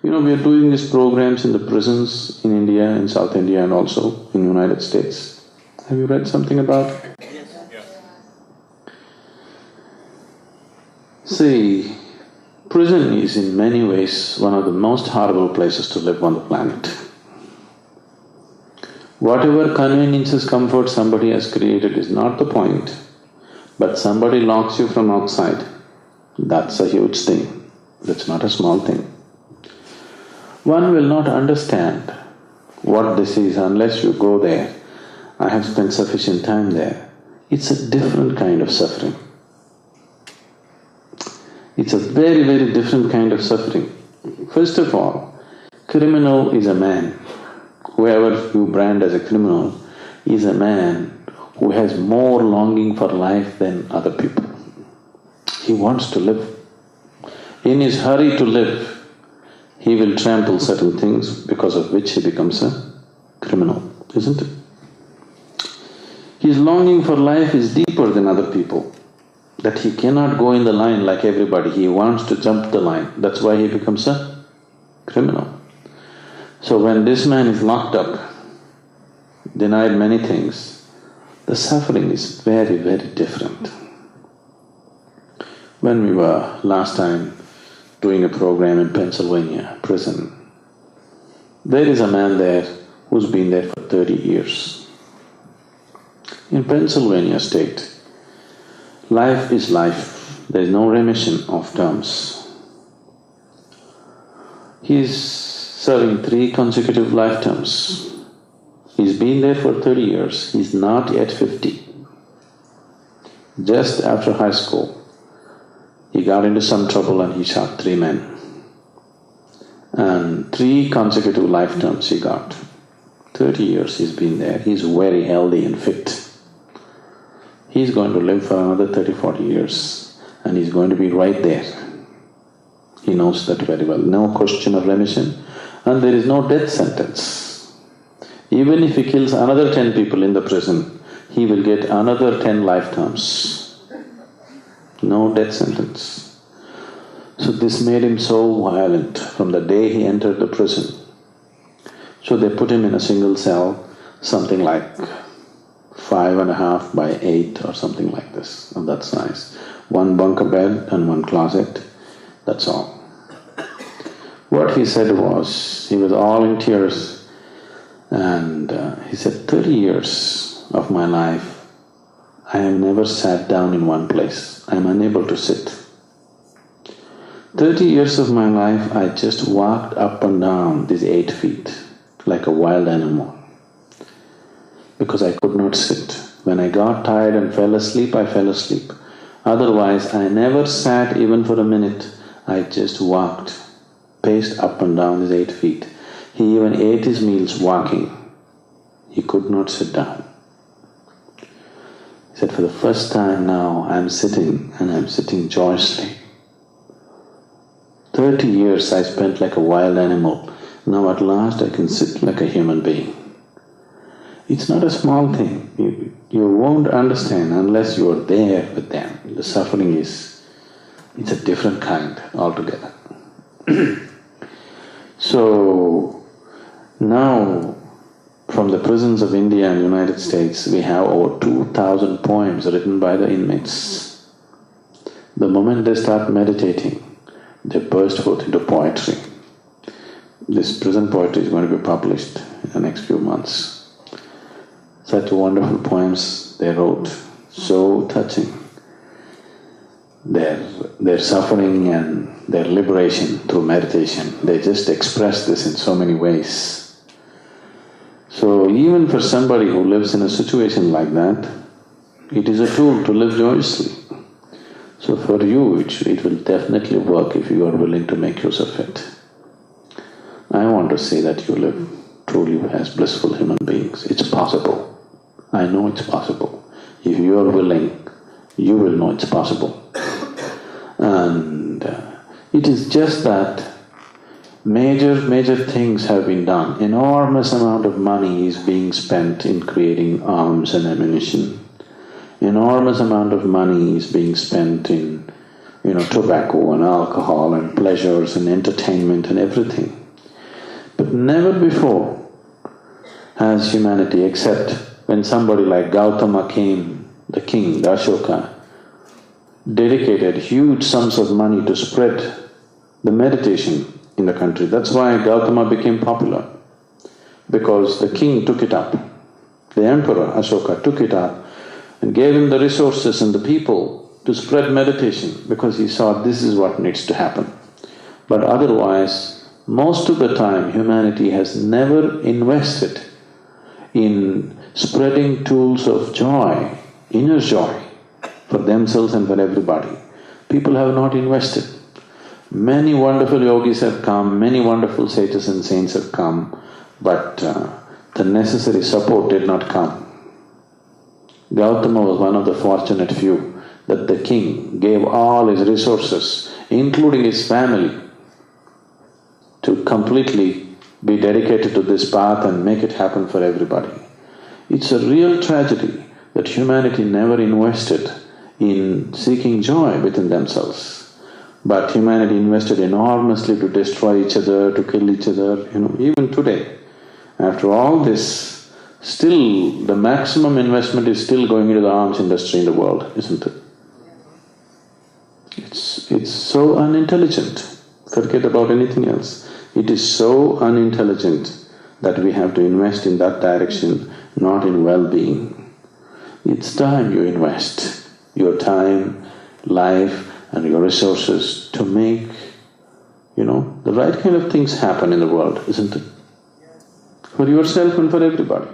We are doing these programs in the prisons in India, in South India and also in United States. Have you read something about it? Yes. Yeah. See, prison is in many ways one of the most horrible places to live on the planet. Whatever conveniences, comfort somebody has created is not the point, but somebody locks you from outside. That's a huge thing. That's not a small thing. One will not understand what this is unless you go there. I have spent sufficient time there. It's a different kind of suffering. It's a very, very different kind of suffering. First of all, criminal is a man. Whoever you brand as a criminal is a man who has more longing for life than other people. He wants to live. In his hurry to live, he will trample certain things because of which he becomes a criminal, isn't it? His longing for life is deeper than other people, that he cannot go in the line like everybody, he wants to jump the line, that's why he becomes a criminal. So when this man is locked up, denied many things, the suffering is very, very different. When we were last time doing a program in Pennsylvania prison, there is a man there who's been there for 30 years. In Pennsylvania state, life is life, there is no remission of terms. He is serving 3 consecutive life terms. He's been there for 30 years, he's not yet 50. Just after high school, he got into some trouble and he shot 3 men. And 3 consecutive life terms he got. 30 years he's been there, he's very healthy and fit. He's going to live for another 30-40 years and he's going to be right there. He knows that very well, no question of remission and there is no death sentence. Even if he kills another 10 people in the prison, he will get another 10 lifetimes. No death sentence. So this made him so violent from the day he entered the prison. So they put him in a single cell, something like 5.5 by 8 or something like this, of that size. 1 bunker bed and 1 closet, that's all. What he said was, he was all in tears and he said, 30 years of my life, I have never sat down in one place, I am unable to sit. 30 years of my life, I just walked up and down these 8 feet like a wild animal because I could not sit. When I got tired and fell asleep, I fell asleep. Otherwise, I never sat even for a minute, I just walked, paced up and down these 8 feet. He even ate his meals walking. He could not sit down. He said, for the first time now, I'm sitting and I'm sitting joyously. 30 years I spent like a wild animal. Now at last I can sit like a human being. It's not a small thing. You won't understand unless you are there with them. The suffering it's a different kind altogether. So now from the prisons of India and United States, we have over 2,000 poems written by the inmates. The moment they start meditating, they burst forth into poetry. This prison poetry is going to be published in the next few months. Such wonderful poems they wrote, so touching. Their suffering and their liberation through meditation, they just express this in so many ways. So even for somebody who lives in a situation like that, it is a tool to live joyously. So for you, it will definitely work if you are willing to make use of it. I want to say that you live truly as blissful human beings. It's possible. I know it's possible. If you are willing, you will know it's possible. And it is just that major things have been done. Enormous amount of money is being spent in creating arms and ammunition. Enormous amount of money is being spent in tobacco and alcohol and pleasures and entertainment and everything. But never before has humanity, except when somebody like Gautama came, the king, the Ashoka, dedicated huge sums of money to spread the meditation in the country. That's why Gautama became popular, because the king took it up. The emperor Ashoka took it up and gave him the resources and the people to spread meditation, because he saw this is what needs to happen. But otherwise, most of the time humanity has never invested in spreading tools of joy, inner joy, for themselves and for everybody. People have not invested. Many wonderful yogis have come, many wonderful sages and saints have come, but the necessary support did not come. Gautama was one of the fortunate few that the king gave all his resources, including his family, to completely be dedicated to this path and make it happen for everybody. It's a real tragedy that humanity never invested in seeking joy within themselves. But humanity invested enormously to destroy each other, to kill each other, even today. After all this, still the maximum investment is still going into the arms industry in the world, isn't it? It's so unintelligent. Forget about anything else. It is so unintelligent that we have to invest in that direction, not in well-being. It's time you invest your time, life and your resources to make, the right kind of things happen in the world, isn't it? For yourself and for everybody.